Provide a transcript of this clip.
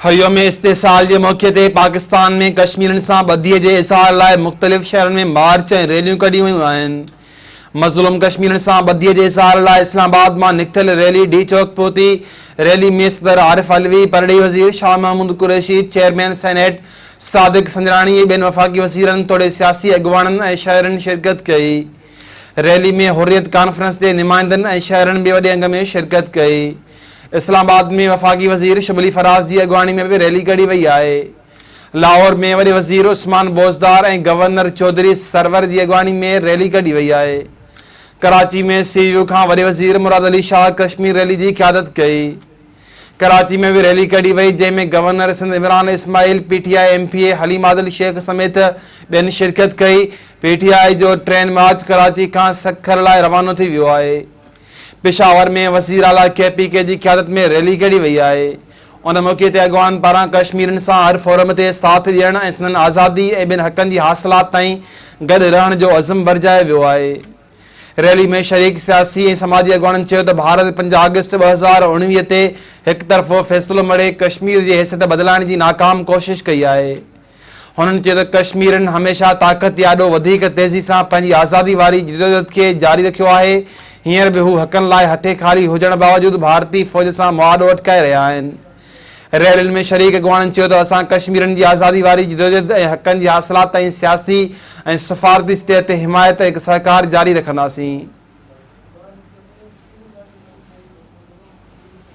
हयोम इस्तेसाल के मौके ते पाकिस्तान में कश्मीरन से बदीअ के इज़हार लाइ मुख़्तलिफ़ शहरन में मार्च और रैलियों कढी वयूं आहिनि। मज़लूम कश्मीरन से बदीअ के इज़हार लाइ इस्लामाबाद में निकतल रैली डी चौक पहुती। रैली में सदर आरिफ अलवी, परॾेही वज़ीर शाह महमूद कुरैशी, चेयरमैन सेनेट सादिक संजरानी ऐं ॿियनि वफ़ाक़ी वज़ीरनि तोड़े सियासी अॻुवाणनि ऐं शहरनि शिरकत कई। रैली में हुर्रियत कॉन्फ्रेंस के नुमाइंदनि ऐं शहरनि ॿिए वॾे अंग में शिरकत कई। इस्लामाबाद में वफ़ाक़ी वज़ीर शबली फराज की अगवानी में भी रैली कढ़ी वही है। लाहौर में वॾे वज़ीर उस्मान बोज़दार और गवर्नर चौधरी सरवर की अगवानी में रैली कढ़ी वही है। कराची में CU का वॾे वज़ीर मुराद अली शाह कश्मीर रैली की क़यादत कई। कराची में भी रैली कढ़ी वही जैमें governor Sindh Imran Ismail, PTI MPA Haleem Adil Sheikh समेत ॿियनि शिरकत कई। PTI जो ट्रेन मार्च कराची का सखर लाइ रवानो थी वियो है। पेशावर में वज़ीर आला KPK की क़यादत में रैली कढ़ी वही है। उन मौके ते अगवान पारां कश्मीरन से हर फोरम से साथ ॾियण ऐं संदन आज़ादी और ॿियनि हक़नि की हासिलात ताईं गॾु रहण जो अज़म वरजायो वियो है। रैली में शरीक सियासी और समाजी अगवाननि चयो त भारत 5 अगस्त 2019 ते एक तरफ़ो फ़ैसिलो मड़े कश्मीर की हैसियत बदलाइण की नाकाम कोशिश कई है। उन्होंने चयो त कश्मीरन हमेशा ताकत याडो वधिक तेज़ी से पंहिंजी आज़ादी वारी जदोजहद के जारी रखियो है। हींअर भी हू हक़नि लाइ हथे खाली हुजण बावजूद भारतीय फ़ौज से मुआदो अटकाए रहा आहिनि। रैलियुनि में शरीक अगवाननि चयो त असां कश्मीरन की आज़ादी वारी जदोजहद ऐं हक़नि जी हासिलात ताईं सियासी ऐं सफ़ारती सतह ते हिमायत ऐं सहकार जारी रखंदासीं।